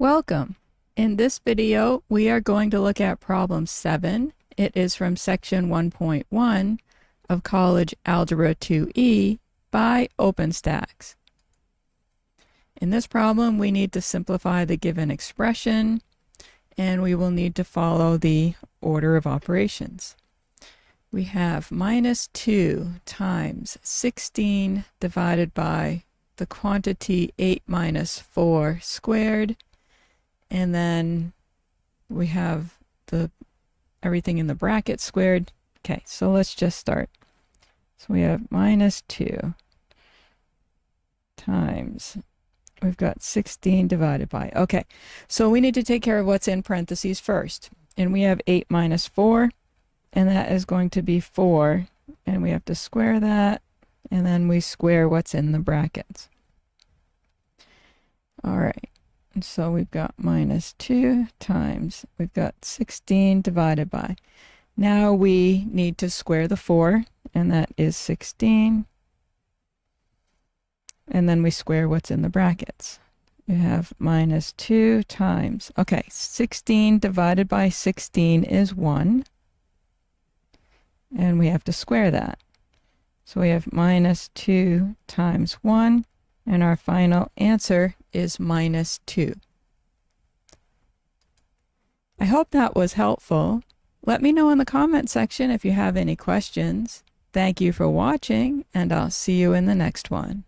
Welcome. In this video, we are going to look at problem 7. It is from section 1.1 of College Algebra 2E by OpenStax. In this problem, we need to simplify the given expression, and we will need to follow the order of operations. We have minus 2 times 16 divided by the quantity 8 minus 4 squared, and then we have everything in the bracket squared. Okay, so let's just start. So we have minus 2 times, we've got 16 divided by. Okay, so we need to take care of what's in parentheses first. And we have 8 minus 4, and that is going to be 4. And we have to square that, and then we square what's in the brackets. All right. And so we've got minus 2 times, we've got 16 divided by. Now we need to square the 4, and that is 16. And then we square what's in the brackets. We have minus 2 times, okay, 16 divided by 16 is 1. And we have to square that. So we have minus 2 times 1. And our final answer is minus 2. I hope that was helpful. Let me know in the comment section if you have any questions. Thank you for watching, and I'll see you in the next one.